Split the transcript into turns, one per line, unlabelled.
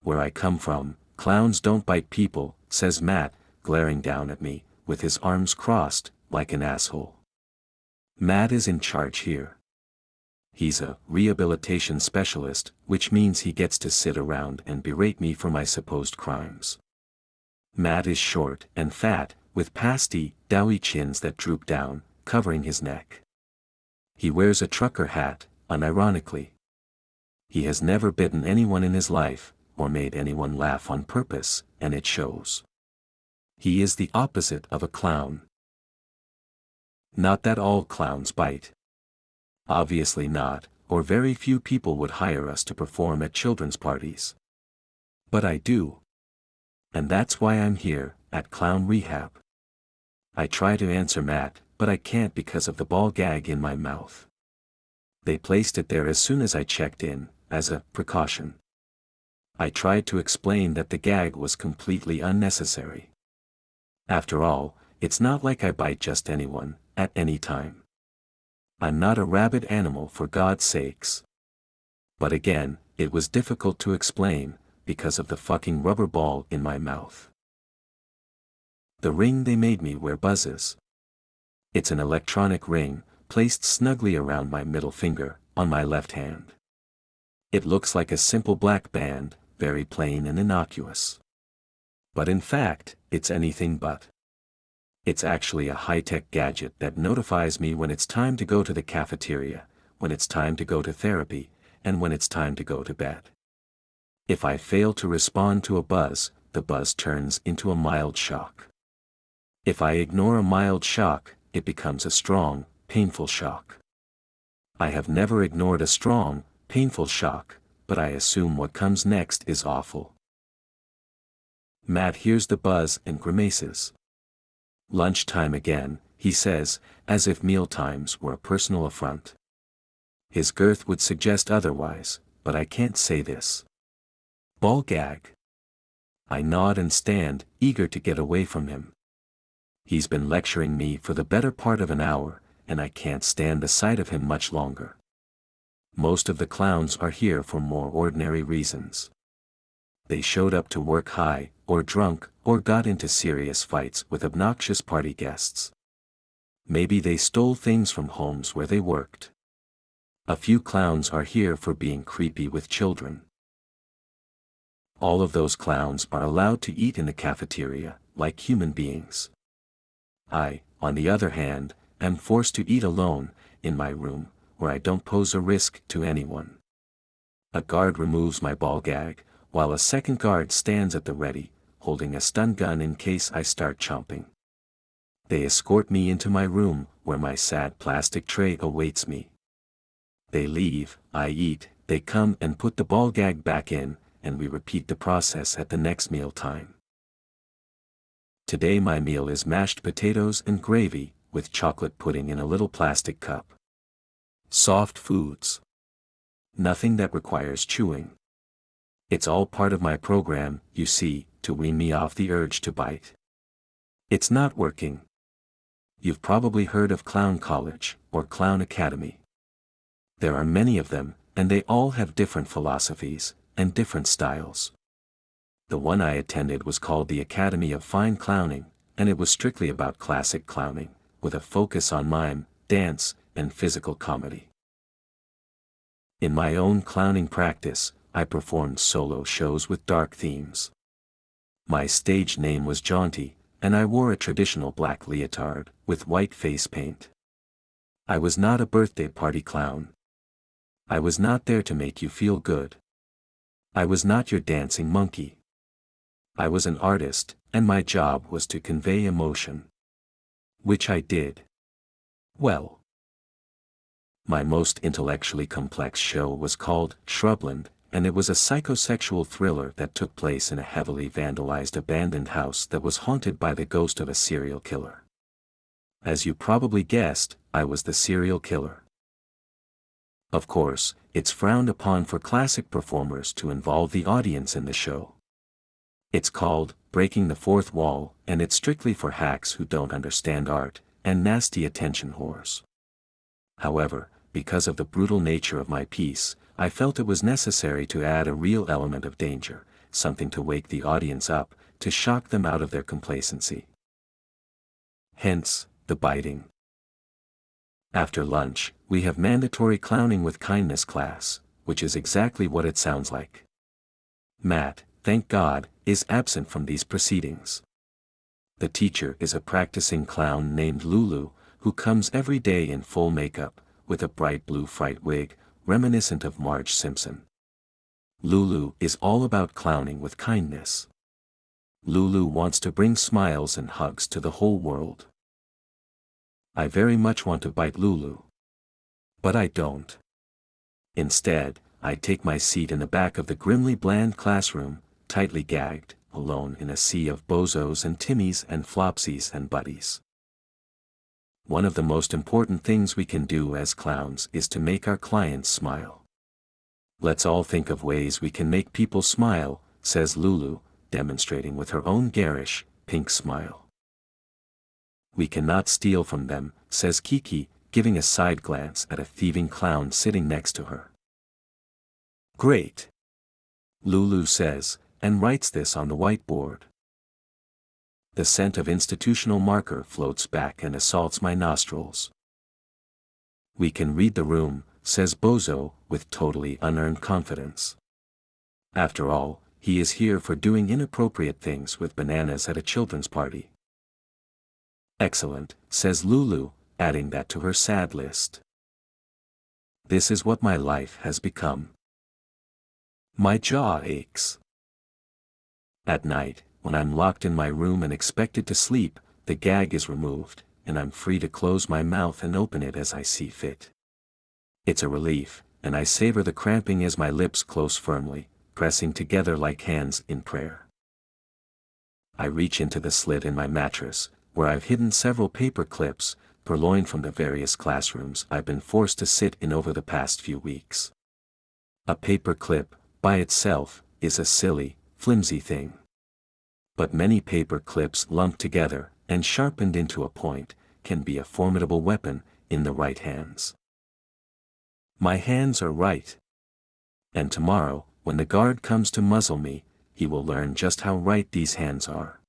Where I come from, clowns don't bite people, says Matt, glaring down at me, with his arms crossed, like an asshole. Matt is in charge here. He's a rehabilitation specialist, which means he gets to sit around and berate me for my supposed crimes. Matt is short and fat, with pasty, doughy chins that droop down, covering his neck. He wears a trucker hat, unironically. He has never bitten anyone in his life, or made anyone laugh on purpose, and it shows. He is the opposite of a clown. Not that all clowns bite. Obviously not, or very few people would hire us to perform at children's parties. But I do. And that's why I'm here, at Clown Rehab. I try to answer Matt, but I can't because of the ball gag in my mouth. They placed it there as soon as I checked in, as a precaution. I tried to explain that the gag was completely unnecessary. After all, it's not like I bite just anyone, at any time. I'm not a rabid animal, for God's sakes. But again, it was difficult to explain, because of the fucking rubber ball in my mouth. The ring they made me wear buzzes. It's an electronic ring, placed snugly around my middle finger, on my left hand. It looks like a simple black band, very plain and innocuous. But in fact, it's anything but. It's actually a high-tech gadget that notifies me when it's time to go to the cafeteria, when it's time to go to therapy, and when it's time to go to bed. If I fail to respond to a buzz, the buzz turns into a mild shock. If I ignore a mild shock, it becomes a strong, painful shock. I have never ignored a strong, painful shock, but I assume what comes next is awful. Matt hears the buzz and grimaces. Lunchtime again, he says, as if meal times were a personal affront. His girth would suggest otherwise, but I can't say this. Ball gag. I nod and stand, eager to get away from him. He's been lecturing me for the better part of an hour, and I can't stand the sight of him much longer. Most of the clowns are here for more ordinary reasons. They showed up to work high, or drunk, or got into serious fights with obnoxious party guests. Maybe they stole things from homes where they worked. A few clowns are here for being creepy with children. All of those clowns are allowed to eat in the cafeteria, like human beings. I, on the other hand, am forced to eat alone, in my room, where I don't pose a risk to anyone. A guard removes my ball gag, while a second guard stands at the ready, holding a stun gun in case I start chomping. They escort me into my room, where my sad plastic tray awaits me. They leave, I eat, they come and put the ball gag back in, and we repeat the process at the next meal time. Today my meal is mashed potatoes and gravy, with chocolate pudding in a little plastic cup. Soft foods. Nothing that requires chewing. It's all part of my program, you see, to wean me off the urge to bite. It's not working. You've probably heard of Clown College, or Clown Academy. There are many of them, and they all have different philosophies, and different styles. The one I attended was called the Academy of Fine Clowning, and it was strictly about classic clowning, with a focus on mime, dance, and physical comedy. In my own clowning practice, I performed solo shows with dark themes. My stage name was Jaunty, and I wore a traditional black leotard, with white face paint. I was not a birthday party clown. I was not there to make you feel good. I was not your dancing monkey. I was an artist, and my job was to convey emotion. Which I did. Well. My most intellectually complex show was called Shrubland, and it was a psychosexual thriller that took place in a heavily vandalized abandoned house that was haunted by the ghost of a serial killer. As you probably guessed, I was the serial killer. Of course, it's frowned upon for classic performers to involve the audience in the show. It's called Breaking the Fourth Wall, and it's strictly for hacks who don't understand art, and nasty attention whores. However, because of the brutal nature of my piece, I felt it was necessary to add a real element of danger, something to wake the audience up, to shock them out of their complacency. Hence, the biting. After lunch, we have mandatory clowning with kindness class, which is exactly what it sounds like. Matt, thank God, is absent from these proceedings. The teacher is a practicing clown named Lulu, who comes every day in full makeup, with a bright blue fright wig, reminiscent of Marge Simpson. Lulu is all about clowning with kindness. Lulu wants to bring smiles and hugs to the whole world. I very much want to bite Lulu. But I don't. Instead, I take my seat in the back of the grimly bland classroom, tightly gagged, alone in a sea of bozos and Timmies and Flopsies and Buddies. One of the most important things we can do as clowns is to make our clients smile. Let's all think of ways we can make people smile, says Lulu, demonstrating with her own garish, pink smile. We cannot steal from them, says Kiki, giving a side glance at a thieving clown sitting next to her. Great! Lulu says, and writes this on the whiteboard. The scent of institutional marker floats back and assaults my nostrils. We can read the room, says Bozo, with totally unearned confidence. After all, he is here for doing inappropriate things with bananas at a children's party. Excellent, says Lulu, adding that to her sad list. This is what my life has become. My jaw aches. At night, when I'm locked in my room and expected to sleep, the gag is removed, and I'm free to close my mouth and open it as I see fit. It's a relief, and I savor the cramping as my lips close firmly, pressing together like hands in prayer. I reach into the slit in my mattress, where I've hidden several paper clips, purloined from the various classrooms I've been forced to sit in over the past few weeks. A paper clip, by itself, is a silly, flimsy thing. But many paper clips lumped together, and sharpened into a point, can be a formidable weapon, in the right hands. My hands are right. And tomorrow, when the guard comes to muzzle me, he will learn just how right these hands are.